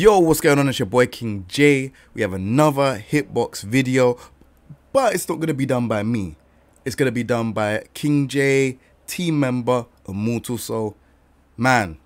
Yo, what's going on? It's your boy King J. We have another HitBox video, but it's not going to be done by me. It's going to be done by King J, team member, ImortalXSoul. Man,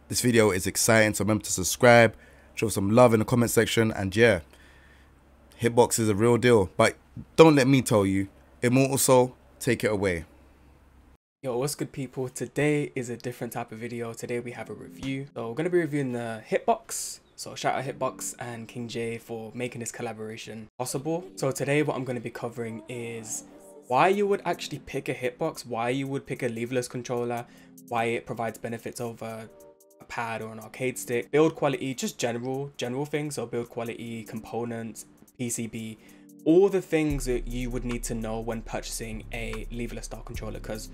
this video is exciting, so remember to subscribe, show some love in the comment section, and yeah, HitBox is a real deal. But don't let me tell you, ImortalXSoul, take it away. Yo, what's good people? Today is a different type of video. Today we have a review. So we're going to be reviewing the HitBox. So shout out HitBox and King J for making this collaboration possible. So today what I'm going to be covering is why you would actually pick a HitBox, why you would pick a leverless controller, why it provides benefits over a pad or an arcade stick, build quality, just general things. So build quality, components, PCB, all the things that you would need to know when purchasing a leverless style controller, because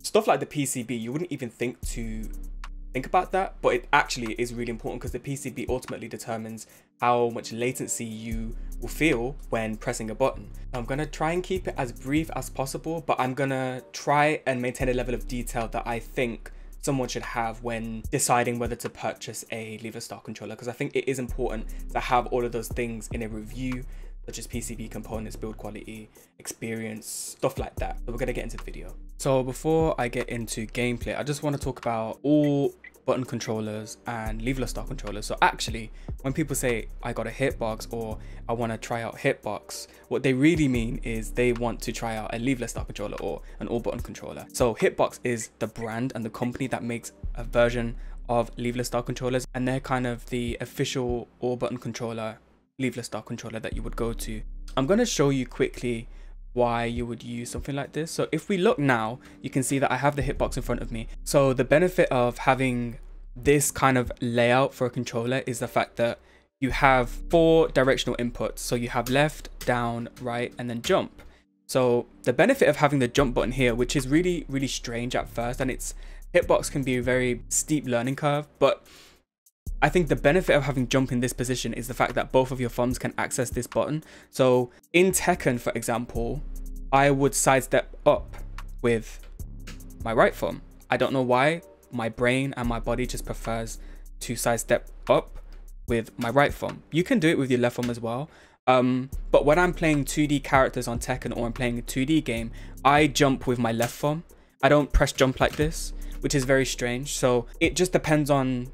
stuff like the PCB, you wouldn't even think about that, but it actually is really important because the PCB ultimately determines how much latency you will feel when pressing a button. I'm going to try and keep it as brief as possible, but I'm going to try and maintain a level of detail that I think someone should have when deciding whether to purchase a leverless style controller, because I think it is important to have all of those things in a review, such as PCB components, build quality, experience, stuff like that. So we're gonna get into the video. So before I get into gameplay, I just want to talk about all button controllers and leverless style controllers. So actually, when people say I got a HitBox or I want to try out HitBox, what they really mean is they want to try out a leverless style controller or an all button controller. So HitBox is the brand and the company that makes a version of leverless style controllers, and they're kind of the official all button controller, leverless style controller that you would go to. I'm going to show you quickly why you would use something like this. So if we look now, you can see that I have the HitBox in front of me. So the benefit of having this kind of layout for a controller is the fact that you have 4 directional inputs. So you have left, down, right, and then jump. So the benefit of having the jump button here, which is really strange at first, and it's HitBox can be a very steep learning curve, but I think the benefit of having jump in this position is the fact that both of your thumbs can access this button. So in Tekken, for example, I would sidestep up with my right thumb. I don't know why, my brain and my body just prefers to sidestep up with my right thumb. You can do it with your left thumb as well. But when I'm playing 2D characters on Tekken or I'm playing a 2D game, I jump with my left thumb. I don't press jump like this, which is very strange. So it just depends on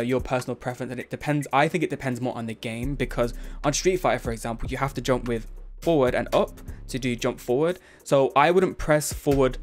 your personal preference, and it depends. I think it depends more on the game, because on Street Fighter, for example, you have to jump with forward and up to do jump forward. So I wouldn't press forward,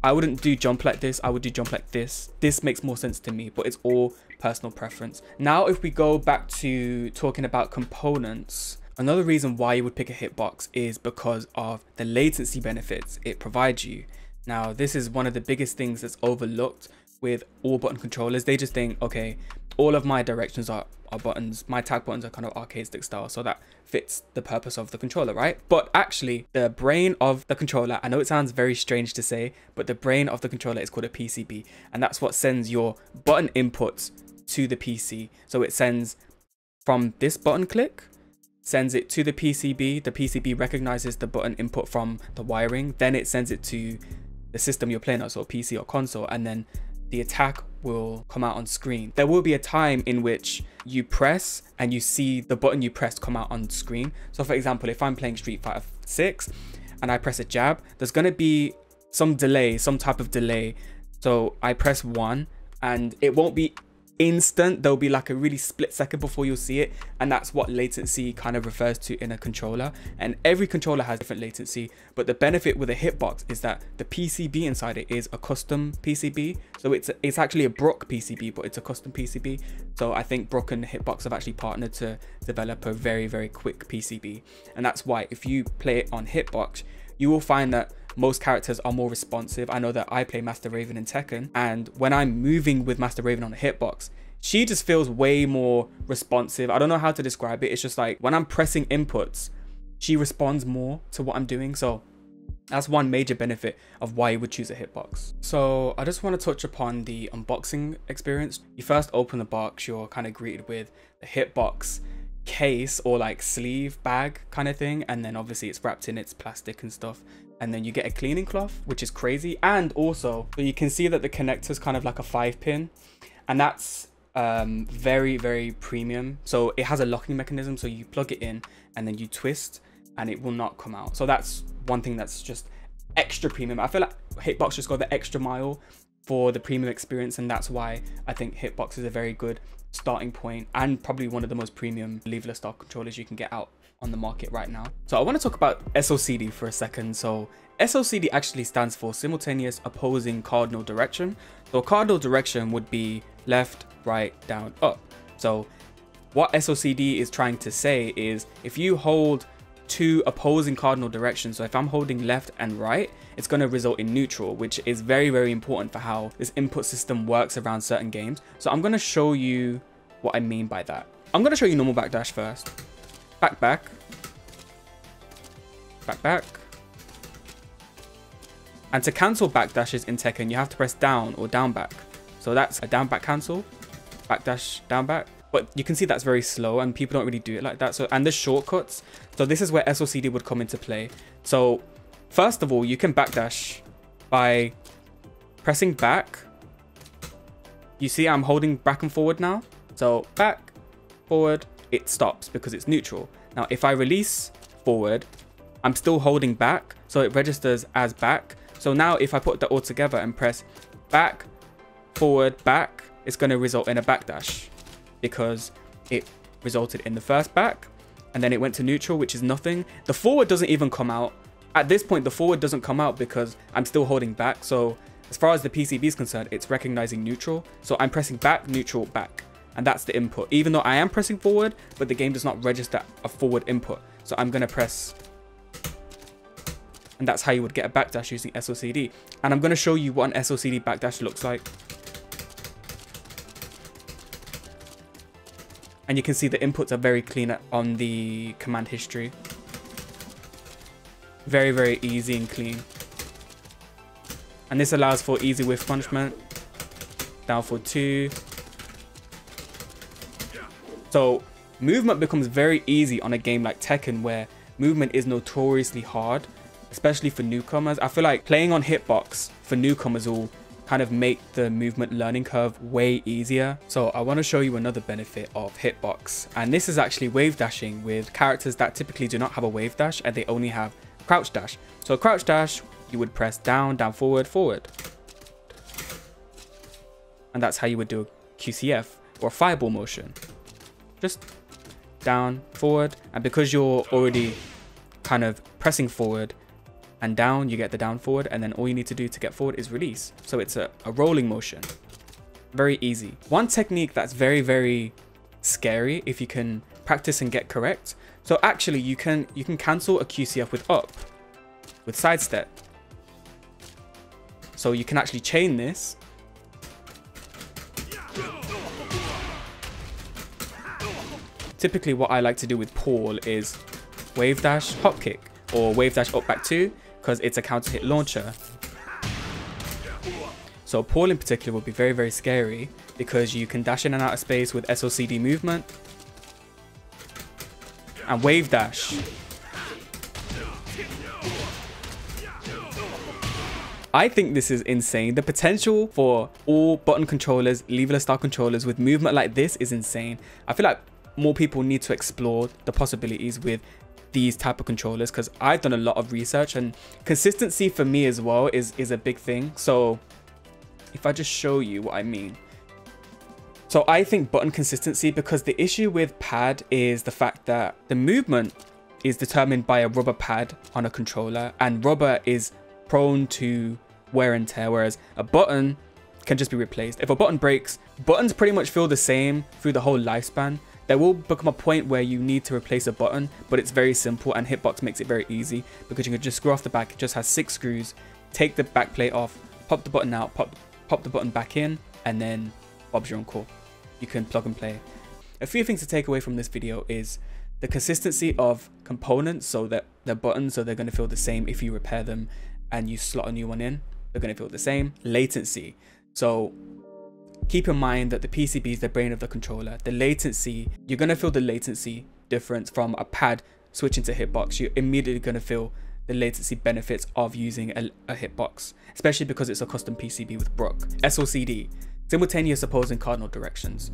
I wouldn't do jump like this, I would do jump like this. This makes more sense to me, but it's all personal preference. Now if we go back to talking about components, another reason why you would pick a HitBox is because of the latency benefits it provides you. Now this is one of the biggest things that's overlooked with all button controllers. They just think, okay, all of my directions are buttons, my tag buttons are kind of arcade stick style, so that fits the purpose of the controller, right? But actually the brain of the controller, I know it sounds very strange to say, but the brain of the controller is called a PCB, and that's what sends your button inputs to the PC. So it sends from this button click, sends it to the PCB recognizes the button input from the wiring, then it sends it to the system you're playing on, so PC or console, and then the attack will come out on screen. There will be a time in which you press and you see the button you pressed come out on screen. So for example, if I'm playing Street Fighter 6 and I press a jab, there's going to be some delay, some type of delay. So I press 1 and it won't be instant. There'll be like a really split second before you'll see it, and that's what latency kind of refers to in a controller. And every controller has different latency, but the benefit with a HitBox is that the PCB inside it is a custom PCB. So it's actually a Brook PCB, but it's a custom PCB. So I think Brook and HitBox have actually partnered to develop a very quick PCB, and that's why if you play it on HitBox, you will find that most characters are more responsive. I know that I play Master Raven in Tekken, and when I'm moving with Master Raven on a HitBox, she just feels way more responsive. I don't know how to describe it. It's just like when I'm pressing inputs, she responds more to what I'm doing. So that's one major benefit of why you would choose a HitBox. So I just want to touch upon the unboxing experience. You first open the box, you're kind of greeted with the HitBox case or like sleeve bag kind of thing, and then obviously it's wrapped in its plastic and stuff, and then you get a cleaning cloth, which is crazy. And also, so you can see that the connector is kind of like a 5-pin, and that's very, very premium. So it has a locking mechanism, so you plug it in and then you twist and it will not come out. So that's one thing that's just extra premium. I feel like HitBox just got the extra mile for the premium experience, and that's why I think HitBox is a very good starting point and probably one of the most premium leverless style controllers you can get out on the market right now. So I want to talk about SOCD for a second. So SOCD actually stands for simultaneous opposing cardinal direction. So cardinal direction would be left, right, down, up. So what SOCD is trying to say is if you hold two opposing cardinal directions, so if I'm holding left and right, it's going to result in neutral, which is very, very important for how this input system works around certain games. So I'm going to show you what I mean by that. I'm going to show you normal backdash first. Back, back. Back, back. And to cancel backdashes in Tekken, you have to press down or down back. So that's a down back cancel, backdash, down back. But you can see that's very slow and people don't really do it like that. So, and there's shortcuts. So this is where SOCD would come into play. So first of all, you can backdash by pressing back. You see I'm holding back and forward now. So back, forward, it stops because it's neutral. Now, if I release forward, I'm still holding back. So it registers as back. So now if I put that all together and press back, forward, back, it's going to result in a backdash because it resulted in the first back and then it went to neutral, which is nothing. The forward doesn't even come out. At this point, the forward doesn't come out because I'm still holding back. So as far as the PCB is concerned, it's recognizing neutral. So I'm pressing back, neutral, back. And that's the input. Even though I am pressing forward, but the game does not register a forward input. So I'm going to press, and that's how you would get a backdash using SOCD. And I'm going to show you what an SOCD backdash looks like. And you can see the inputs are very clean on the command history. Very, very easy and clean. And this allows for easy whiff punishment. Down for 2. So movement becomes very easy on a game like Tekken, where movement is notoriously hard, especially for newcomers. I feel like playing on HitBox for newcomers will kind of make the movement learning curve way easier. So I want to show you another benefit of HitBox, and this is actually wave dashing with characters that typically do not have a wave dash and they only have crouch dash. So crouch dash, you would press down, down, forward, forward, and that's how you would do a QCF or a fireball motion. Just down, forward, and because you're already kind of pressing forward and down, you get the down forward, and then all you need to do to get forward is release. So it's a rolling motion. Very easy. One technique that's very, very scary if you can practice and get correct. So actually you can cancel a QCF with up, with sidestep. So you can actually chain this. Typically what I like to do with Paul is wave dash, hop kick, or wave dash up back 2, because it's a counter hit launcher. So Paul in particular would be very, very scary because you can dash in and out of space with SOCD movement and wave dash. I think this is insane. The potential for all button controllers, leverless style controllers with movement like this is insane. I feel like more people need to explore the possibilities with these type of controllers, because I've done a lot of research, and consistency for me as well is a big thing. So if I just show you what I mean. So I think button consistency, because the issue with pad is the fact that the movement is determined by a rubber pad on a controller, and rubber is prone to wear and tear, whereas a button can just be replaced. If a button breaks, buttons pretty much feel the same through the whole lifespan. There will become a point where you need to replace a button, but it's very simple, and HitBox makes it very easy because you can just screw off the back. It just has 6 screws, take the back plate off, pop the button out, pop the button back in, and then Bob's your own call. You can plug and play. A few things to take away from this video is the consistency of components, so that the buttons, so they're going to feel the same if you repair them and you slot a new one in, they're going to feel the same. Latency. So keep in mind that the PCB is the brain of the controller. The latency, you're going to feel the latency difference from a pad switching to HitBox. You're immediately going to feel the latency benefits of using a HitBox, especially because it's a custom PCB with Brook. SOCD. simultaneous opposing cardinal directions.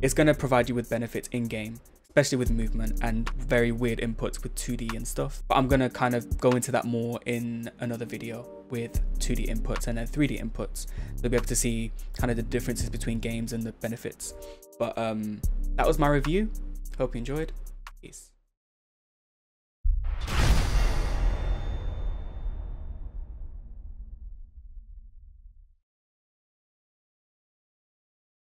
It's going to provide you with benefits in game, especially with movement and very weird inputs with 2D and stuff. But I'm going to kind of go into that more in another video with 2D inputs and then 3D inputs. You'll be able to see kind of the differences between games and the benefits. But that was my review. Hope you enjoyed. Peace.